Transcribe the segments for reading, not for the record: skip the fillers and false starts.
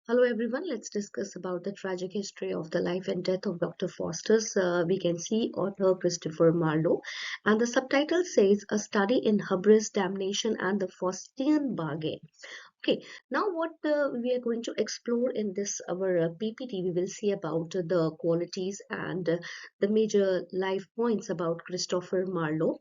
Hello everyone, let's discuss about the tragic history of the life and death of Dr. Faustus. We can see author Christopher Marlowe, and the subtitle says A Study in Hubris, Damnation and the Faustian Bargain. Okay, now what we are going to explore in this our PPT, we will see about the qualities and the major life points about Christopher Marlowe.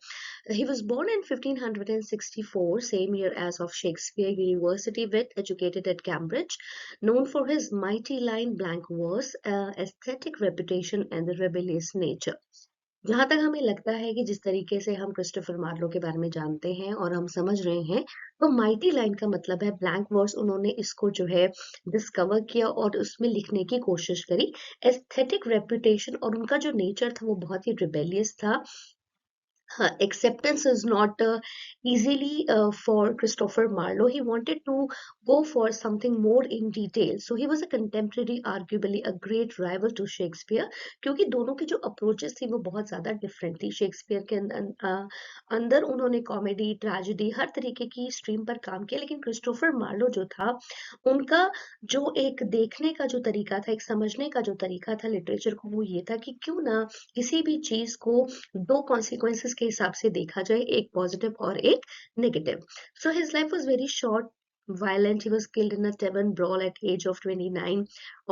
He was born in 1564, same year as of Shakespeare University, Wit, educated at Cambridge, known for his mighty line blank verse, aesthetic reputation and the rebellious nature. जहाँ तक हमें लगता है कि जिस तरीके से हम क्रिस्टोफर मार्लो के बारे में जानते हैं और हम समझ रहे हैं, तो माइटी लाइन का मतलब है ब्लैंक वर्स। उन्होंने इसको जो है डिस्कवर किया और उसमें लिखने की कोशिश करी। एस्थेटिक रेपुटेशन और उनका जो नेचर था वो बहुत ही रिबेलियस था। Acceptance is not easily for Christopher Marlowe. He wanted to go for something more in detail. So he was a contemporary, arguably a great rival to Shakespeare, क्योंकि दोनों की जो अप्रोचेस थी वो बहुत ज़्यादा डिफरेंट थी। शेक्सपियर के अंदर उन्होंने कॉमेडी, ट्रेजेडी, हर तरीके की स्ट्रीम पर काम किया, लेकिन क्रिस्टोफर मार्लो जो था, उनका जो एक देखने का जो तरीका था, एक समझने का जो तरीका था लिटरेचर को, वो ये था कि क्यों ना किसी भी चीज़ को दो कॉन्सिक्वेंसेस के हिसाब से देखा जाए, एक पॉजिटिव और एक negative. So his life was very short, violent. He was killed in a Tavern brawl at age of 29,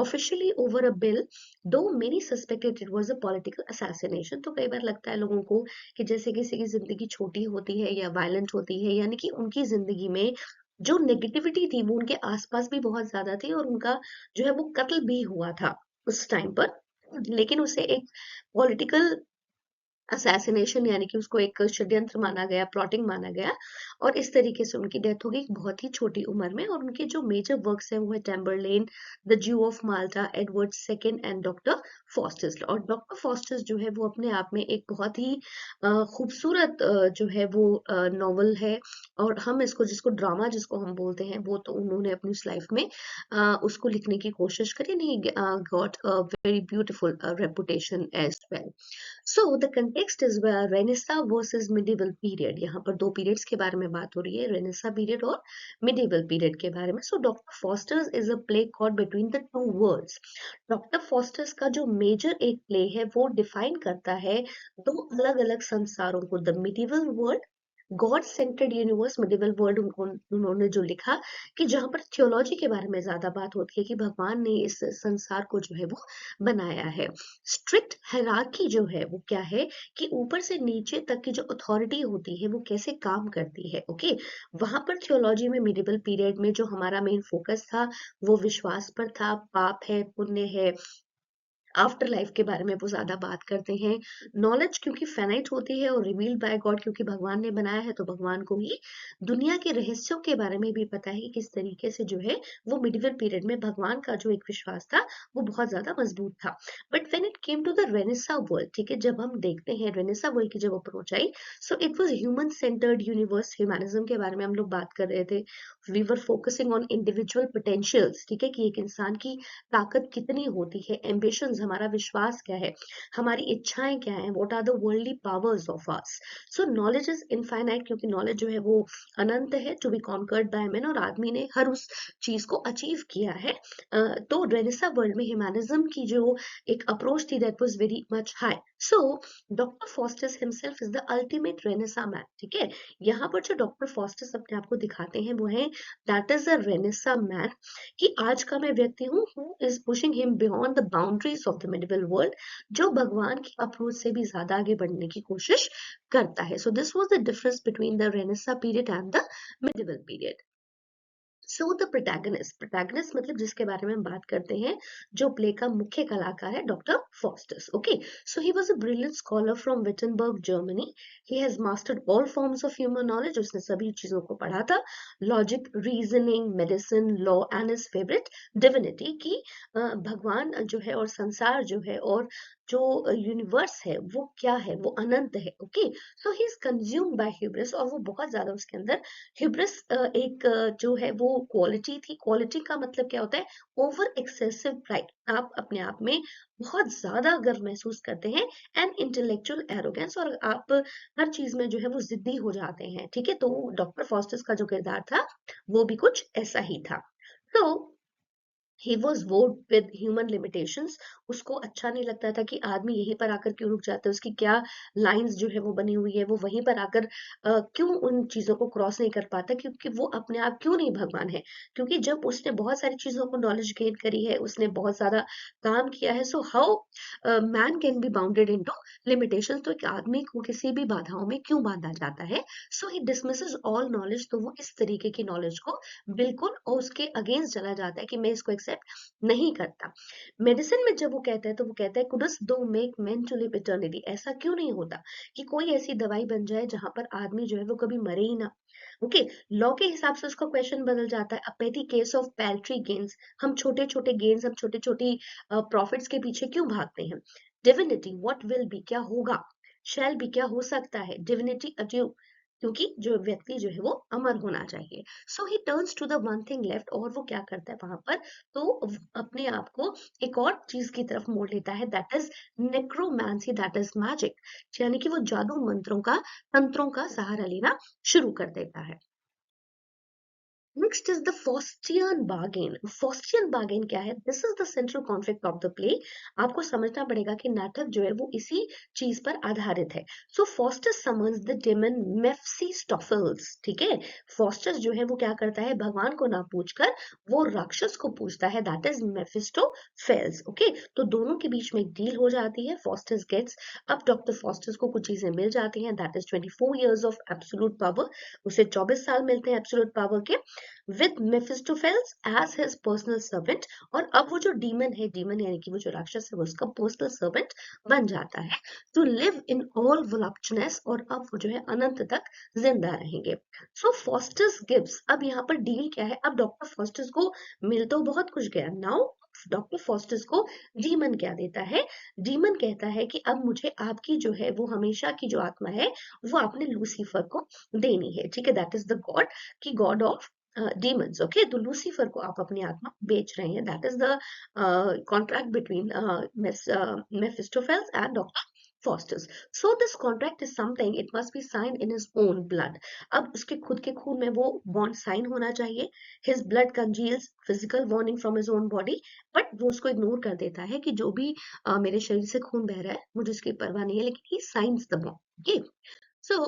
officially over a bill, though many suspected it was a political assassination. तो कई बार लगता है लोगों को कि जैसे किसी की जिंदगी छोटी होती है या वायलेंट होती है, यानी कि उनकी जिंदगी में जो नेगेटिविटी थी वो उनके आसपास भी बहुत ज्यादा थी और उनका जो है वो कत्ल भी हुआ था उस टाइम पर, लेकिन उसे एक पॉलिटिकल असैसिनेशन यानी कि उसको एक षड्यंत्र माना गया, प्लॉटिंग माना गया, और इस तरीके से उनकी डेथ हो गई बहुत ही छोटी उम्र में। और उनके जो मेजर वर्क्स हैं वो है टेम्बरलेन, द ज्यू of Malta, Edward second and doctor fosters. और डॉक्टर फॉस्टर्स जो है वो अपने आप में एक बहुत ही खूबसूरत जो है वो नॉवल है, और हम इसको जिसको ड्रामा जिसको हम बोलते हैं वो तो उन्होंने अपनी उस लाइफ में उसको लिखने की कोशिश करी, नहीं got a very beautiful reputation as well. So the context is where Renaissance versus medieval period. यहाँ पर दो periods के बारे में बात हो रही है, Renaissance period और medieval period के बारे में. So Dr. Faustus is a play caught between the two worlds. Dr. Faustus का जो major एक play है वो define करता है दो अलग-अलग संसारों को, the medieval world, God centred universe, medieval world उन्होंने जो लिखा कि जहां पर थियोलॉजी के बारे में ज्यादा बात होती है कि भगवान ने इस संसार को जो है वो बनाया है. स्ट्रिक्ट हायरार्की जो है वो क्या है कि ऊपर से नीचे तक की जो अथॉरिटी होती है वो कैसे काम करती है. ओके, वहां पर थियोलॉजी में मिडिवल पीरियड में जो हमारा मेन फोकस था वो विश्वास पर था, पाप है, पुण्य है, आफ्टर लाइफ के बारे में वो ज्यादा बात करते हैं. नॉलेज क्योंकि फाइनाइट होती है और रिवील्ड बाय गॉड क्योंकि भगवान ने बनाया है, तो भगवान को ही दुनिया के रहस्यों के बारे में भी पता है कि किस तरीके से जो है वो मिडिवल पीरियड में भगवान का जो एक विश्वास था वो बहुत ज्यादा मजबूत था. But when it came to the renaissance world, ठीक है, जब हम देखते हैं रेनेसा वर्ल्ड की जब अप्रोच आई, so it was human centred universe. Humanism के बारे में हम लोग बात कर रहे थे. We were focusing on individual potentials, ठीक है, कि एक इंसान की ताकत कितनी होती है, एम्बिशंस, हमारा विश्वास क्या है, हमारी इच्छाएं क्या हैं, what are the worldly powers of us. So knowledge is infinite क्योंकि नॉलेज जो है वो अनंत है, to be conquered by man, और आदमी ने हर उस चीज को अचीव किया है. तो रेनेसा वर्ल्ड में ह्यूमनिज्म की जो एक अप्रोच थी that was very much high. So doctor Faustus himself is the ultimate Renaissance man. ठीक है, यहाँ पर जो डॉक्टर फॉस्टस अपने आप को दिखाते हैं वो है that is a Renaissance man, कि आज का मैं व्यक्ति हूँ who is pushing him beyond the boundaries of the medieval world, जो भगवान की अप्रोच से भी ज्यादा आगे बढ़ने की कोशिश करता है. So this was the difference between the Renaissance period and the medieval period. So the protagonist मतलब जिसके बारे में हम बात करते हैं, जो प्ले का मुख्य कलाकार है, doctor Faustus. Okay, so he was a brilliant scholar from Wittenberg, Germany. He has mastered all forms of human knowledge. उसने सभी चीजों को पढ़ा था, logic, reasoning, medicine, law and his favourite divinity, की भगवान जो है और संसार जो है और जो यूनिवर्स है वो क्या है, वो अनंत है. Okay, so he is consumed by hubris, और वो बहुत ज्यादा उसके अंदर ह्यूब्रिस एक जो है वो क्वालिटी थी. क्वालिटी का मतलब क्या होता है, ओवर एक्सेसिव प्राइड, आप अपने आप में बहुत ज्यादा गर्व महसूस करते हैं, एंड इंटेलेक्चुअल एरोगेंस, और आप हर चीज में जो है वो जिद्दी हो जाते हैं. ठीक है, तो डॉक्टर फॉस्टस का जो किरदार था वो भी कुछ ऐसा ही था. तो he was bored with human limitations. उसको अच्छा नहीं लगता था कि आदमी यहीं पर आकर क्यों रुक जाता है, उसकी क्या लाइंस जो है वो बनी हुई है, वो वहीं पर आकर क्यों उन चीजों को क्रॉस नहीं कर पाता, क्योंकि वो अपने आप क्यों नहीं भगवान है। क्योंकि जब उसने बहुत सारी चीजों को नॉलेज गेन करी है, उसने बहुत सारा काम किया है, so how man can be bounded into limitations. तो एक आदमी को किसी भी बाधाओं में क्यों बांधा जाता है। सो ही डिसमिसेस ऑल नॉलेज। तो वो इस तरीके की नॉलेज को बिल्कुल और उसके अगेंस्ट चला जाता है कि मैं इसको एक्सेप्ट नहीं करता। मेडिसिन में जब वो कहता है तो वो कहता है couldst thou make men to live eternity. ऐसा क्यों नहीं होता कि कोई ऐसी दवाई बन जाए जहां पर आदमी जो है वो कभी मरे ही ना। ओके, लॉ के हिसाब से उसका क्वेश्चन बदल जाता है। अ पेटी केस ऑफ पैल्ट्री गेन्स। हम छोटे छोटे गेन्स, हम छोटी छोटी प्रॉफिट्स के पीछे क्यों भागते हैं। डिविनिटी व्हाट विल बी, क्या होगा। शैल बी, क्या हो सकता है। डिविनिटी अड्यू, क्योंकि जो व्यक्ति जो है वो अमर होना चाहिए। So he turns to the one thing left. और वो क्या करता है वहां पर, तो अपने आप को एक और चीज की तरफ मोड़ लेता है, that is necromancy, that is magic. यानी कि वो जादू मंत्रों का, तंत्रों का सहारा लेना शुरू कर देता है। Next is the Faustian bargain. Faustian bargain क्या है, this is the central conflict of the play. आपको समझना पड़ेगा कि नाटक जो है वो इसी चीज पर आधारित है। सो फॉस्टस समन्स द डेमन मेफिस्टोफेल्स। ठीक है, फॉस्टस जो है वो क्या करता है, भगवान को ना पूछकर वो राक्षस को पूछता है, दैट इज मेफिस्टोफेल्स। ओके, तो दोनों के बीच में एक डील हो जाती है। फॉस्टस गेट्स, अब डॉक्टर फॉस्टस को कुछ चीजें मिल जाती हैं, that is 24 years of absolute power. उसे 24 साल मिलते हैं एब्सोल्यूट पावर के, with Mephistopheles as his personal servant। और अब वो जो डीमन है, डीमन यानी कि वो जो राक्षस है, वो उसका पर्सनल सर्वेंट बन जाता है टू लिव इन ऑल वोलuptuous। और अब वो जो है अनंत तक जिंदा रहेंगे। सो फॉस्टस गिव्स, अब यहाँ पर डील क्या है, अब डॉक्टर फॉस्टस को मिल तो बहुत कुछ गया, नाउ डॉक्टर फॉस्टस को डीमन क्या देता है। डीमन कहता है कि अब मुझे आपकी जो है वो हमेशा की जो आत्मा है वो आपने लूसीफर को देनी है। ठीक है, that is the god, key god of demons। Okay, तो लूसीफर को आप अपनी आत्मा बेच रहे हैं, that is the contract between Mephistopheles and doctor Faustus. So this contract is something, it must be sign in his own blood. अब उसके खुद के खून में वो बॉन्ड साइन होना चाहिए। His blood congeals physical warning from his own body, but वो उसको इग्नोर कर देता है कि जो भी मेरे शरीर से खून बह रहा है मुझे उसकी परवाह नहीं है, लेकिन he signs the bond. Okay, so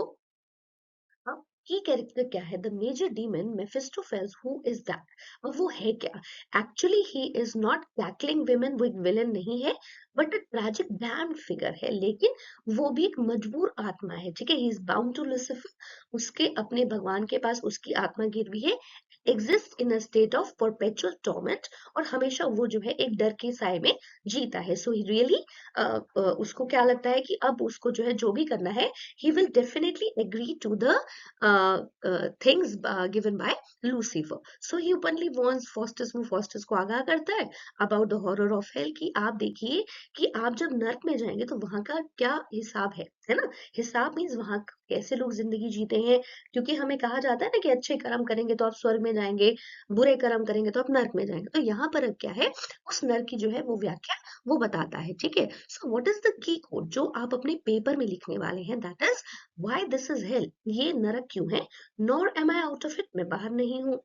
अब की कैरेक्टर क्या है, the major demon Mephistopheles, who is that. अब वो है क्या, actually he is not tackling women, with villain नहीं है, but a tragic damned figure है। लेकिन वो भी एक मजबूर आत्मा है। ठीक है, he is bound to Lucifer. उसके अपने भगवान के पास उसकी आत्मा गिर हुई है, exist in a state of perpetual torment. और हमेशा वो जो है एक डर के साए में जीता है। सो रियली उसको क्या लगता है कि अब उसको जो है जो भी करना है, he will definitely agree to the things given by Lucifer. So he openly warns Faustus, वो Faustus को आगाह करता है about the horror of hell, कि आप देखिए कि आप जब नर्क में जाएंगे तो वहां का क्या हिसाब है ना। हिसाब मीन्स वहां कैसे लोग जिंदगी जीते हैं, क्योंकि हमें कहा जाता है ना कि अच्छे कर्म करेंगे तो आप स्वर्ग में जाएंगे, बुरे कर्म करेंगे तो आप नर्क में जाएंगे। तो यहाँ पर अब क्या है, उस नर्क की जो है वो व्याख्या वो बताता है। ठीक है, so what is the key code जो आप अपने पेपर में लिखने वाले हैं, that is why this is hell, ये नरक क्यों है। Nor am I out of it, मैं बाहर नहीं हूँ।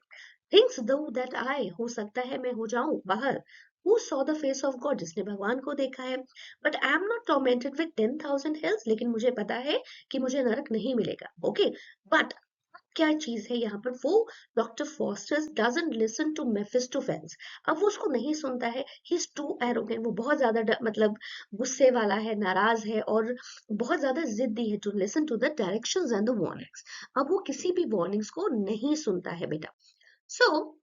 थिंक्स दो दैट आई, हो सकता है मैं हो जाऊं बाहर। Who saw the face of God, जिसने भगवान को देखा है। But I am not tormented with 10,000 hells, लेकिन मुझे पता है कि मुझे नरक नहीं मिलेगा। ओके, बट क्या चीज है यहाँ पर, वो doctor Faustus doesn't listen to Mephistopheles. अब वो उसको नहीं सुनता है, ही इज टू एरोगेंट, वो बहुत ज्यादा मतलब गुस्से वाला है, नाराज है और बहुत ज्यादा जिद्दी है, to listen to the directions and the warnings. अब वो किसी भी वार्निंग्स को नहीं सुनता है बेटा। So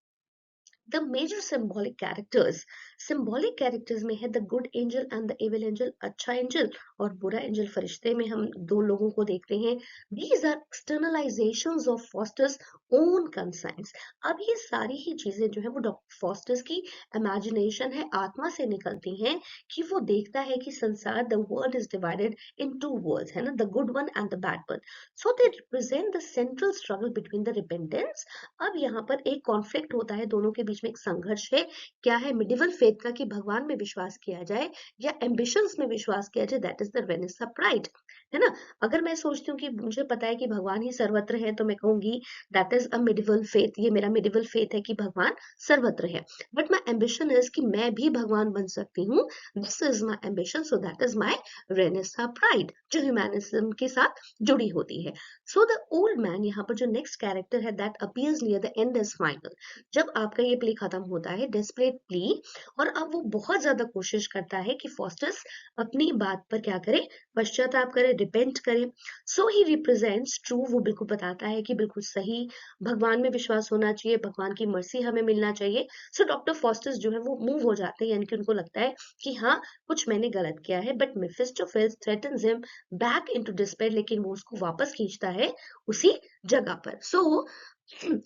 the major symbolic characters, symbolic characters में है the good angel and the evil angel, अच्छा एंजल और बुरा एंजल। फरिश्ते में हम दो लोगों को देखते हैं। These are externalisations of Faustus own conscience. अब ये सारी ही चीजें जो है वो डॉक्टर फॉस्टर्स की इमेजिनेशन है, आत्मा से निकलती हैं, कि वो देखता है कि संसार, the world is divided in two worlds, है ना, the good one and the bad one. So they represent the central struggle between the repentance. अब यहाँ पर एक कॉन्फ्लिक्ट होता है, दोनों के बीच में एक संघर्ष है। क्या है, मिडिवल फेथ का कि भगवान में विश्वास किया जाए या एम्बिशंस में विश्वास किया जाए, that is the Venice of pride. है ना? अगर मैं सोचती हूँ कि मुझे पता है कि भगवान ही सर्वत्र है, तो मैं कहूँगी that is a medieval faith, ये मेरा मेडिवल फेथ है कि भगवान सर्वत्र है। बट माय एम्बिशन इज़ कि मैं भी भगवान बन सकती हूँ। This is my ambition, so that is my renaissance pride, जो ह्यूमैनिज़्म के साथ जुड़ी होती है। सो द ओल्ड मैन, यहाँ पर जो नेक्स्ट कैरेक्टर है that appears near the end is final. जब आपका ये प्ले खत्म होता है, डेस्परेट प्ली, और अब वो बहुत ज़्यादा कोशिश करता है कि फास्टस अपनी बात पर क्या करे, पश्चाताप करे, रिपेंट करे। सो ही रिप्रेजेंट्स ट्रू, वो बिल्कुल बताता है कि बिल्कुल सही, भगवान में विश्वास होना चाहिए, भगवान की मर्सी हमें मिलना चाहिए। सो डॉक्टर फॉस्टस जो है वो मूव हो जाते हैं, यानी कि उनको लगता है कि हाँ, कुछ मैंने गलत किया है। But Mephistopheles threatens him back into despair, लेकिन वो उसको वापस खींचता है उसी जगह पर। सो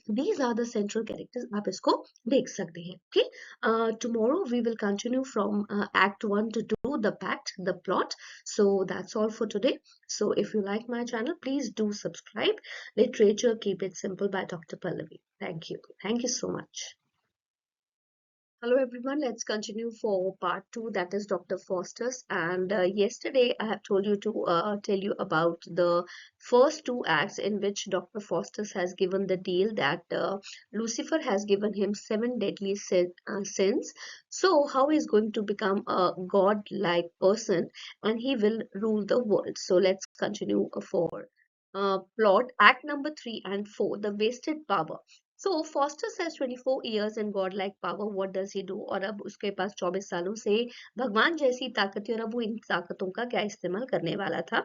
these are the central characters, आप इसको देख सकते हैं। Okay, tomorrow we will continue from act 1 to 2, the pact, the plot. So that's all for today. So if you like my channel, please do subscribe. Literature, keep it simple, by Dr. Pallavi. Thank you so much. Hello everyone, let's continue for part 2, that is Dr. Foster's. And yesterday I have told you to tell you about the first two acts in which Dr. Foster's has given the deal that Lucifer has given him seven deadly sins. So how he's going to become a god-like person and he will rule the world. So let's continue for plot. Act number 3 and 4, the wasted power. So Foster says 24 years and godlike power, what does he do? और अब उसके पास 24 सालों से भगवान जैसी ताकत है और अब वो इन ताकतों का क्या इस्तेमाल करने वाला था?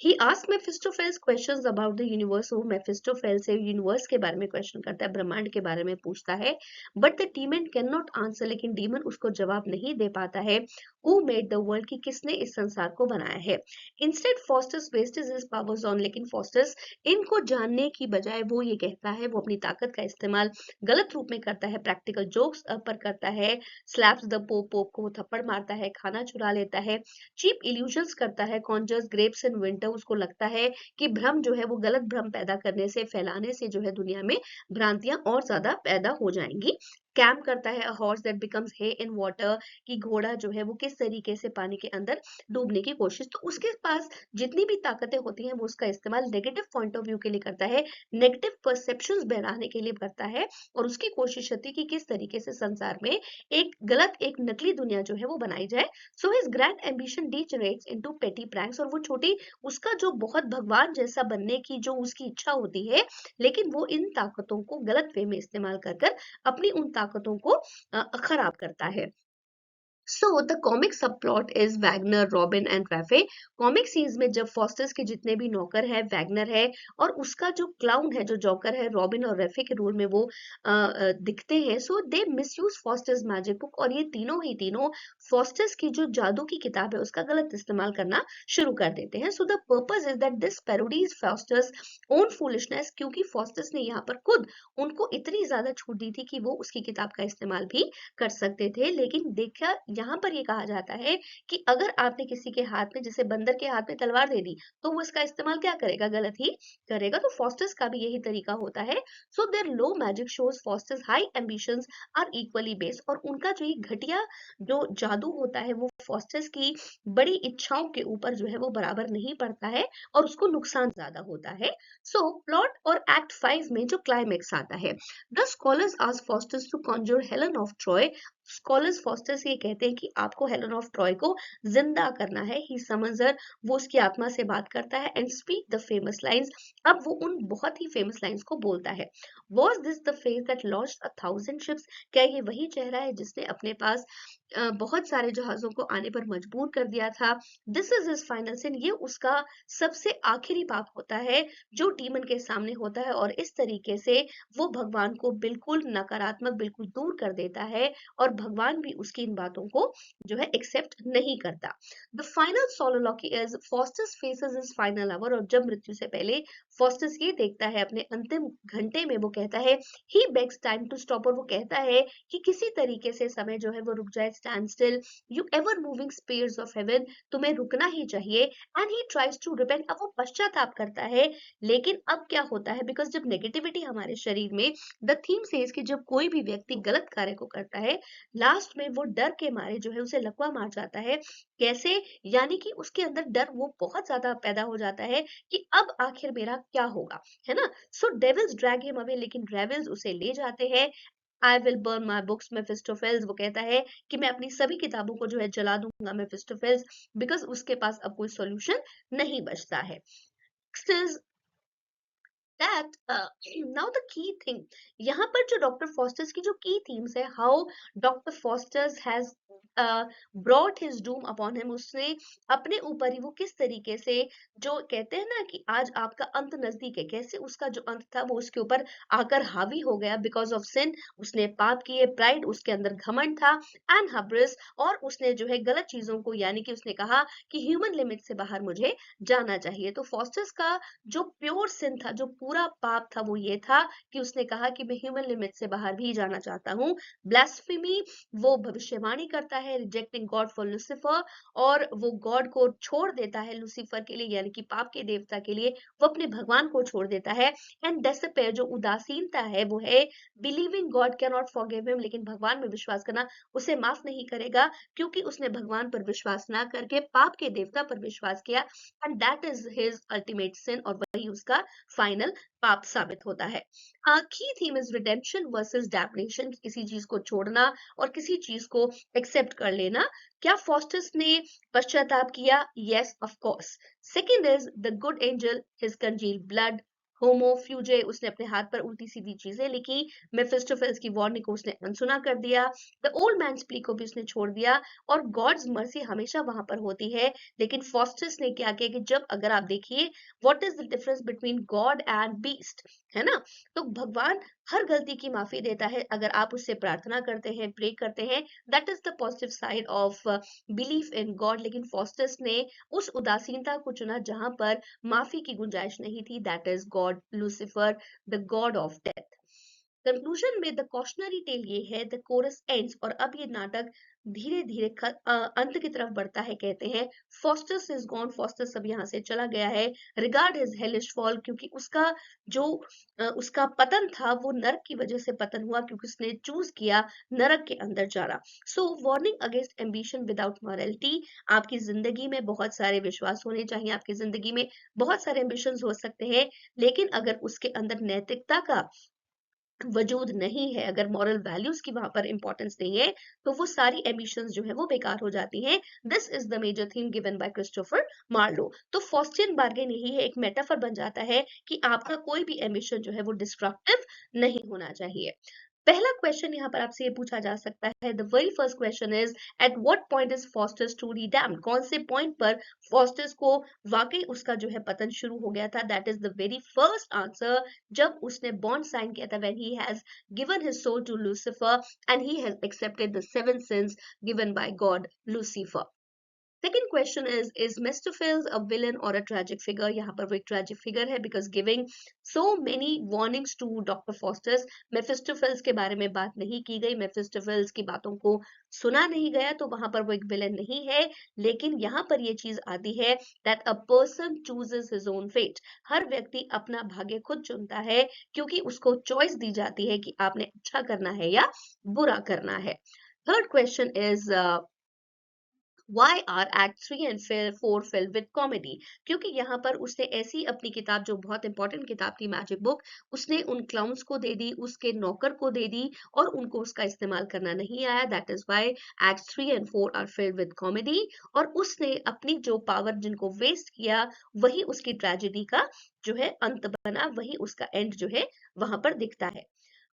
He asked Mephistopheles questions about the universe. वो Mephistopheles से यूनिवर्स के बारे में क्वेश्चन करता है, ब्रह्मांड के बारे में पूछता है. But the demon cannot answer, लेकिन demon उसको जवाब नहीं दे पाता है. Who made the world, कि किसने इस संसार को बनाया है? Instead Faustus wastes his powers on, लेकिन Faustus इनको जानने की बजाय वो ये कहता है, वो अपनी ताकत का इस्तेमाल गलत रूप में करता है, प्रैक्टिकल जोक्स पर करता है, स्लैप्स द पोप, पोप को थप्पड़ मारता है, खाना चुरा लेता है, चीप इल्यूजन्स करता है, कॉन्जर्स ग्रेप्स इन विंटर, उसको लगता है कि भ्रम जो है वो गलत भ्रम पैदा करने से, फैलाने से जो है दुनिया में भ्रांतियां और ज्यादा पैदा हो जाएंगी. कैम्प करता है, a horse that becomes hay in water, कि घोड़ा जो है वो किस तरीके से पानी के अंदर डूबने की कोशिश. तो उसके पास जितनी भी ताकतें होती हैं वो उसका इस्तेमाल नेगेटिव पॉइंट ऑफ व्यू के लिए करता है, नेगेटिव परसेप्शंस बढ़ाने के लिए करता है, और उसकी कोशिश होती है कि किस तरीके से संसार में एक गलत, एक नकली दुनिया जो है वो बनाई जाए. So his grand ambition degenerates into petty pranks, और वो छोटी, उसका जो बहुत भगवान जैसा बनने की जो उसकी इच्छा होती है, लेकिन वो इन ताकतों को गलत वे में इस्तेमाल कर कर अपनी उन ताकतों को खराब करता है. So the comic subplot is Wagner, Robin and Rafe. Comic scenes में जब फॉस्टर्स के जितने भी नौकर है, वैगनर है, और उसका जो क्लाउन है, जो जॉकर है, रॉबिन और रैफे के रोल में वो दिखते हैं. सो दे मिसयूज फॉस्टर्स मैजिक बुक, और ये तीनों ही तीनों फॉस्टर्स की जो जादू की किताब है उसका गलत इस्तेमाल करना शुरू कर देते हैं. So the purpose is that this parodies fosters own foolishness, क्योंकि फॉस्टर्स ने यहाँ पर खुद उनको इतनी ज्यादा छूट दी थी कि वो उसकी किताब का इस्तेमाल भी कर सकते थे. लेकिन देखा, यहाँ पर ये कहा जाता है कि अगर आपने किसी के हाथ में, जैसे बंदर के हाथ में तलवार दे दी, तो वो इसका इस्तेमाल क्या करेगा? गलत ही करेगा. तो फॉस्टर्स का भी यही तरीका होता है. So their low magic shows Faustus high ambitions are equally based, और उनका जो ये घटिया जो जादू होता है वो फॉस्टर्स की बड़ी इच्छाओं के ऊपर जो है वो बराबर नहीं पड़ता है, और उसको नुकसान ज्यादा होता है. सो प्लॉट और एक्ट 5 में जो क्लाइमेक्स आता है, the scholars ask Faustus to conjure Helen of Troy. Scholars Faustus से ये कहते हैं कि आपको हेलन ऑफ ट्रॉय को जिंदा करना है. ही समझ हर, वो उसकी आत्मा से बात करता है, and speak the famous lines. अब वो उन बहुत ही फेमस लाइंस को बोलता है. Was this the face that launched 1,000 ships, क्या ये वही चेहरा है जिसने अपने पास बहुत सारे जहाजों को आने पर मजबूर कर दिया था? दिस इज हिज फाइनल सिन, ये उसका सबसे आखिरी पाप होता है जो डीमन के सामने होता है, और इस तरीके से वो भगवान को बिल्कुल नकारात्मक, बिल्कुल दूर कर देता है, और भगवान भी उसकी इन बातों को जो है एक्सेप्ट नहीं करता. The final soliloquy is Faustus faces is final hour, और जब मृत्यु से पहले फॉस्टस ये देखता है अपने अंतिम घंटे में, वो कहता है ही बेग्स टाइम टू स्टॉप, और वो कहता है कि किसी तरीके से समय जो है वो रुक जाए, stand still, you ever moving spheres of heaven, तुम्हें रुकना ही चाहिए. And he tries to repent, अब वो पश्चाताप करता है. लेकिन अब क्या होता है, बिकॉज जब नेगेटिविटी हमारे शरीर में, द थीम सेज कि जब कोई भी व्यक्ति गलत कार्य को करता है, लास्ट में वो डर के मारे जो है उसे लकवा मार जाता है. कैसे? यानी कि उसके अंदर डर वो बहुत ज्यादा पैदा हो जाता है कि अब आखिर मेरा क्या होगा, है ना. So devils drag him away, लेकिन डेविल्स उसे ले जाते हैं. I will burn my books, Mephistopheles वो कहता है कि मैं अपनी सभी किताबों को जो है जला दूंगा, मेफिस्टोफेल्स, बिकॉज उसके पास अब कोई सॉल्यूशन नहीं बचता है. Next is that now the key thing, यहाँ पर जो डॉक्टर फॉस्टर्स की जो की थीम्स है, how doctor fosters has brought his Doom upon him, उसने अपने ऊपर ही वो किस तरीके से, जो कहते हैं ना कि आज आपका अंत नजदीक है, कैसे उसका जो अंत था वो उसके ऊपर आकर हावी हो गया बिकॉज ऑफ सिन. उसने पाप किए, प्राइड, उसके अंदर घमंड था, एंड हब्रिस, और उसने जो है गलत चीजों को, यानी कि उसने कहा कि ह्यूमन लिमिट से बाहर मुझे जाना चाहिए. तो फॉस्टर्स का जो प्योर सिन था, जो पूरा पाप था, वो ये था कि उसने कहा कि मैं ह्यूमन लिमिट से बाहर भी जाना चाहता हूँ. ब्लास्फेमी, वो भविष्यवाणी करता है, रिजेक्टिंग गॉड फॉर लूसीफर, और वो गॉड को छोड़ देता है लूसीफर के लिए, यानी कि पाप के देवता के लिए वो अपने भगवान को छोड़ देता है. एंड डेस्पेयर, जो उदासीनता है वो है, believing God can not forgive him, लेकिन भगवान में विश्वास करना उसे माफ नहीं करेगा, क्योंकि उसने भगवान पर विश्वास ना करके पाप के देवता पर विश्वास किया. And that is his ultimate sin, और वही उसका फाइनल पाप साबित होता है. Key theme is redemption versus damnation, किसी चीज को छोड़ना और किसी चीज को एक्सेप्ट कर लेना. क्या फॉस्टस ने पश्चाताप किया? Yes, of course. Second is the good angel, his congealed blood. होमोफ्यूजे, उसने अपने हाथ पर उल्टी सीधी चीजें लिखी. मेफिस्टोफेल्स की वार्निंग को उसने अनसुना कर दिया. द ओल्ड मैन्स प्ली को भी उसने छोड़ दिया. और गॉड्स मर्सी हमेशा वहां पर होती है, लेकिन फॉस्टस ने क्या किया कि जब, अगर आप देखिए, what is the difference between God and beast, है ना. तो भगवान हर गलती की माफी देता है अगर आप उससे प्रार्थना करते हैं, प्रे करते हैं. That is the positive side of belief in God. लेकिन फॉस्टस ने उस उदासीनता को चुना जहां पर माफी की गुंजाइश नहीं थी. That is God Lucifer, the God of death. Conclusion में द कॉशनरी टेल ये है, द कोरस एंड्स, और अब ये नाटक धीरे धीरे अंत की तरफ बढ़ता है. कहते हैं फॉस्टस इज गॉन, फॉस्टस अब यहाँ से चला गया है. रिगार्ड हिज हेलिश फॉल, क्योंकि उसका जो उसका पतन था वो नरक की वजह से पतन हुआ, क्योंकि उसने चूज किया नरक के अंदर जाना. So warning against ambition without morality, आपकी जिंदगी में बहुत सारे विश्वास होने चाहिए, आपकी जिंदगी में बहुत सारे एम्बिशन हो सकते हैं, लेकिन अगर उसके अंदर नैतिकता का वजूद नहीं है, अगर मॉरल वैल्यूज की वहां पर इंपॉर्टेंस नहीं है, तो वो सारी एम्बिशंस जो है वो बेकार हो जाती हैं. This is the major theme given by Christopher Marlowe. तो फॉस्टियन बार्गेन यही है, एक मेटाफर बन जाता है कि आपका कोई भी एम्बिशन जो है वो डिस्ट्रक्टिव नहीं होना चाहिए. पहला क्वेश्चन यहाँ पर आपसे ये पूछा जा सकता है, the very first question is, at what point is Faustus truly damned, कौन से पॉइंट पर फॉस्टर्स को वाकई उसका जो है पतन शुरू हो गया था. That is the very first answer, जब उसने बॉन्ड साइन किया था, when he has given his soul to Lucifer and he has accepted the 7 sins given by God Lucifer. Second question is Mephistopheles a villain or a tragic figure? यहाँ पर वो एक tragic figure है, because giving so many warnings to Dr. Faustus, Mephistopheles के बारे में बात नहीं की गई, Mephistopheles की बातों को सुना नहीं गया, तो वहां पर वो एक villain नहीं है. लेकिन यहाँ पर ये चीज आती है that a person chooses his own fate. हर व्यक्ति अपना भाग्य खुद चुनता है, क्योंकि उसको choice दी जाती है कि आपने अच्छा करना है या बुरा करना है. Third question is Why are Act 3 and 4 filled with comedy? क्योंकि यहाँ पर उसने ऐसी अपनी किताब, जो बहुत इंपॉर्टेंट किताब थी, मैजिक बुक, उसने उन क्लाउन्स को दे दी, उसके नौकर को दे दी, और उनको उसका इस्तेमाल करना नहीं आया. That is why Act 3 and 4 are filled with comedy. और उसने अपनी जो पावर जिनको वेस्ट किया, वही उसकी ट्रेजेडी का जो है अंत बना, वही उसका एंड जो है वहां पर दिखता है.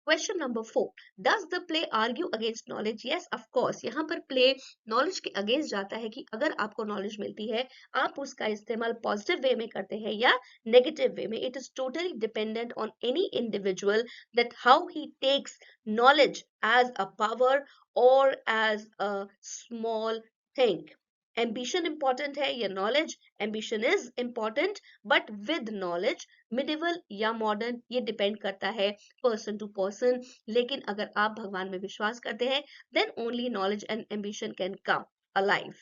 Question number 4, does the play argue against knowledge? Yes, of course. यहाँ पर प्ले नॉलेज के अगेंस्ट जाता है कि अगर आपको नॉलेज मिलती है, आप उसका इस्तेमाल पॉजिटिव वे में करते हैं या नेगेटिव वे में. It is totally dependent on any individual that how he takes knowledge as a power और as a small thing. Ambition important है या knowledge? Ambition is important, but with knowledge, medieval या modern ये depend करता है person to person. लेकिन अगर आप भगवान में विश्वास करते हैं, then only knowledge and ambition can come alive.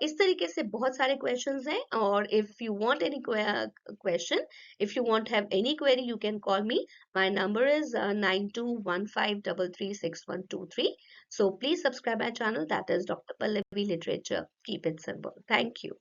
इस तरीके से बहुत सारे क्वेश्चंस हैं, और if you want any question, if you want have any query, you can call me. My number is 9215336123। So please subscribe my channel, that is Dr. Pallavi Literature. Keep it simple. Thank you.